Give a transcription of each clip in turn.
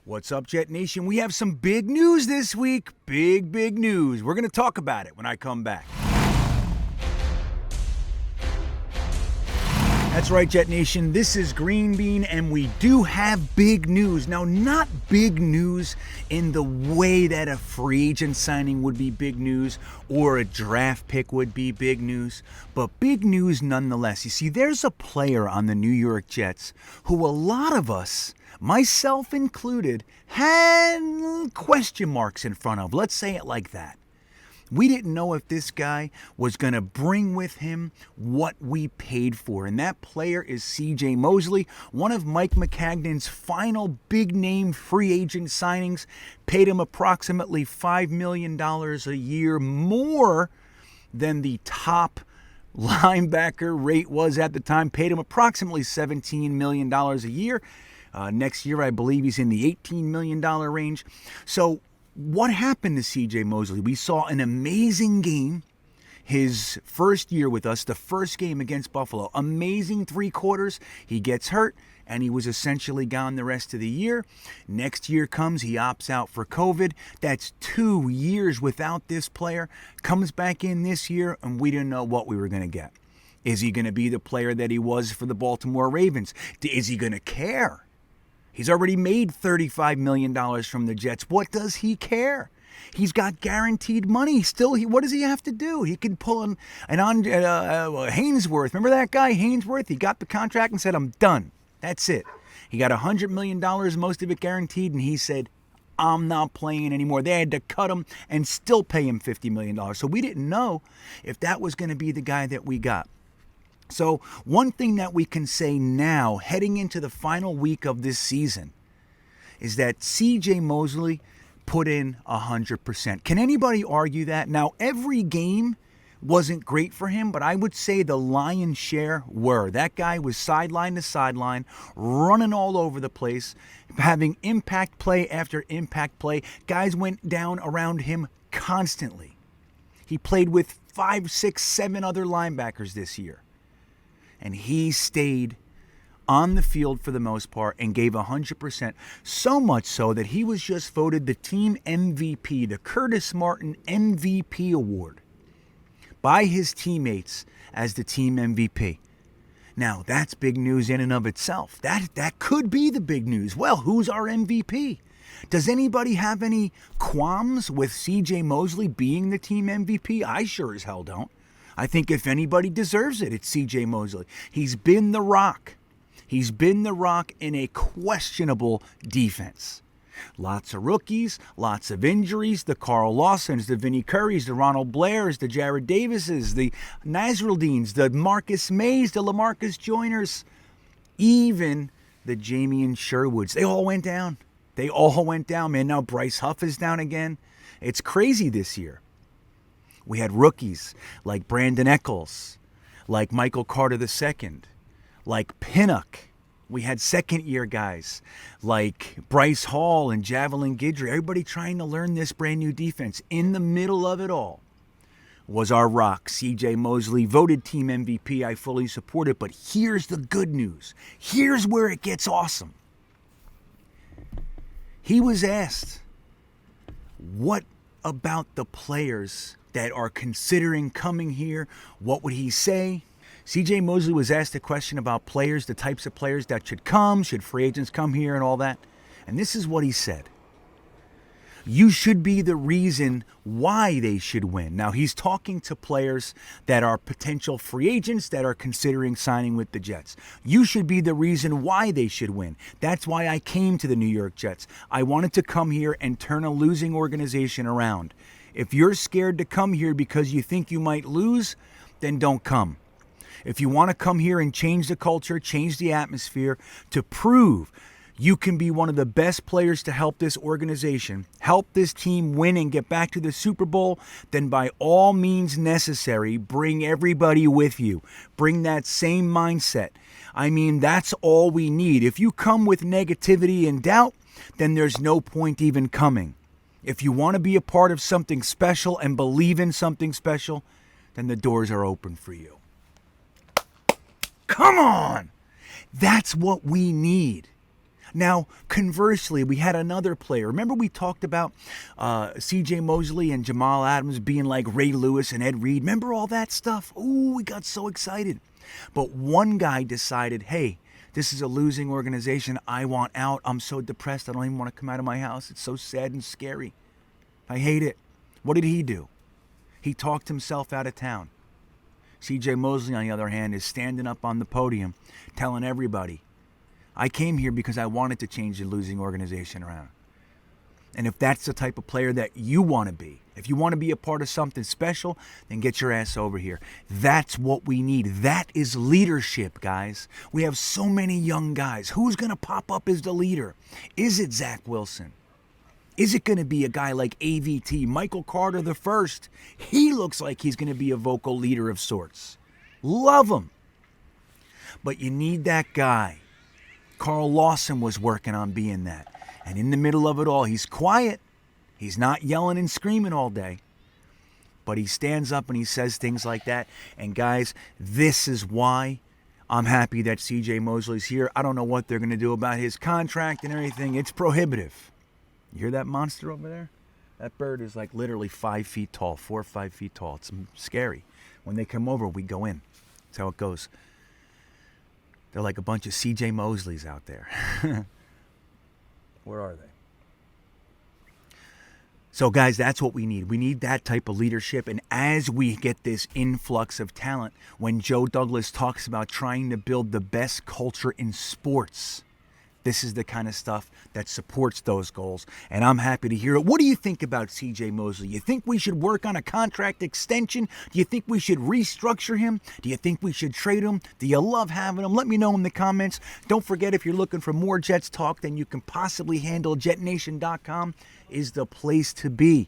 What's up, Jet Nation? We have some big news this week. Big news. We're going to talk about it when I come back. That's right, Jet Nation. This is Green Bean, and we do have big news. Now, not big news in the way that a free agent signing would be big news or a draft pick would be big news, but big news nonetheless. You see, there's a player on the New York Jets who a lot of us, myself included, had question marks in front of. Let's say it like that. We didn't know if this guy was going to bring with him what we paid for. And that player is CJ Mosley, one of Mike Maccagnan's final big-name free agent signings. Paid him approximately $5 million a year, more than the top linebacker rate was at the time. Paid him approximately $17 million a year. Next year, I believe he's in the $18 million range. So what happened to CJ Mosley? We saw an amazing game his first year with us, the first game against Buffalo. Amazing 3 quarters. He gets hurt, and he was essentially gone the rest of the year. Next year comes, he opts out for COVID. That's 2 years without this player. Comes back in this year, and we didn't know what we were going to get. Is he going to be the player that he was for the Baltimore Ravens? Is he going to care? He's already made $35 million from the Jets. What does he care? He's got guaranteed money. Still, what does he have to do? He can pull an Hainsworth. Remember that guy, Hainsworth? He got the contract and said, I'm done. That's it. He got $100 million, most of it guaranteed, and he said, I'm not playing anymore. They had to cut him and still pay him $50 million. So we didn't know if that was going to be the guy that we got. So one thing that we can say now, heading into the final week of this season, is that CJ Mosley put in 100%. Can anybody argue that? Now, every game wasn't great for him, but I would say the lion's share were. That guy was sideline to sideline, running all over the place, having impact play after impact play. Guys went down around him constantly. He played with 5, 6, 7 other linebackers this year. And he stayed on the field for the most part and gave 100%. So much so that he was just voted the team MVP, the Curtis Martin MVP award, by his teammates as the team MVP. Now, that's big news in and of itself. That could be the big news. Well, who's our MVP? Does anybody have any qualms with CJ Mosley being the team MVP? I sure as hell don't. I think if anybody deserves it, it's CJ Mosley. He's been the rock. He's been the rock in a questionable defense. Lots of rookies, lots of injuries, the Carl Lawsons, the Vinnie Currys, the Ronald Blairs, the Jared Davises, the Nasruddins, the Marcus Mays, the LaMarcus Joyners, even the Jamian Sherwoods. They all went down. They all went down, man. Now Bryce Huff is down again. It's crazy this year. We had rookies like Brandon Eccles, like Michael Carter II, like Pinnock. We had second-year guys like Bryce Hall and Javelin Guidry. Everybody trying to learn this brand-new defense. In the middle of it all was our rock, CJ Mosley, voted team MVP. I fully support it, but here's the good news. Here's where it gets awesome. He was asked, what about the players that are considering coming here? What would he say? CJ Mosley was asked a question about players, the types of players that should come, should free agents come here and all that. And this is what he said. You should be the reason why they should win. Now, he's talking to players that are potential free agents that are considering signing with the Jets. You should be the reason why they should win. That's why I came to the New York Jets. I wanted to come here and turn a losing organization around. If you're scared to come here because you think you might lose, then don't come. If you want to come here and change the culture, change the atmosphere, to prove you can be one of the best players to help this organization, help this team win and get back to the Super Bowl, then by all means necessary, bring everybody with you. Bring that same mindset. I mean, that's all we need. If you come with negativity and doubt, then there's no point even coming. If you want to be a part of something special and believe in something special, then the doors are open for you. Come on! That's what we need. Now, conversely, we had another player. Remember we talked about CJ Mosley and Jamal Adams being like Ray Lewis and Ed Reed? Remember all that stuff? Ooh, we got so excited. But one guy decided, hey, this is a losing organization. I want out. I'm so depressed. I don't even want to come out of my house. It's so sad and scary. I hate it. What did he do? He talked himself out of town. CJ Mosley, on the other hand, is standing up on the podium telling everybody, I came here because I wanted to change the losing organization around. And if that's the type of player that you want to be, if you want to be a part of something special, then get your ass over here. That's what we need. That is leadership, guys. We have so many young guys. Who's going to pop up as the leader? Is it Zach Wilson? Is it going to be a guy like AVT, Michael Carter the First? He looks like he's going to be a vocal leader of sorts. Love him. But you need that guy. Carl Lawson was working on being that. And in the middle of it all, he's quiet. He's not yelling and screaming all day. But he stands up and he says things like that. And guys, this is why I'm happy that CJ Mosley's here. I don't know what they're going to do about his contract and everything. It's prohibitive. You hear that monster over there? That bird is like literally 5 feet tall, 4 or 5 feet tall. It's scary. When they come over, we go in. That's how it goes. They're like a bunch of CJ Mosleys out there. Where are they? So, guys, that's what we need. We need that type of leadership. And as we get this influx of talent, when Joe Douglas talks about trying to build the best culture in sports, this is the kind of stuff that supports those goals. And I'm happy to hear it. What do you think about CJ Mosley? You think we should work on a contract extension? Do you think we should restructure him? Do you think we should trade him? Do you love having him? Let me know in the comments. Don't forget, if you're looking for more Jets talk than you can possibly handle, JetNation.com is the place to be.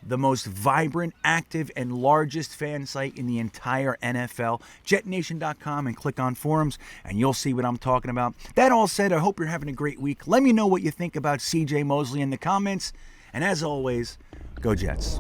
The most vibrant, active, and largest fan site in the entire NFL. JetNation.com, and click on forums, and you'll see what I'm talking about. That all said, I hope you're having a great week. Let me know what you think about CJ Mosley in the comments. And as always, go Jets.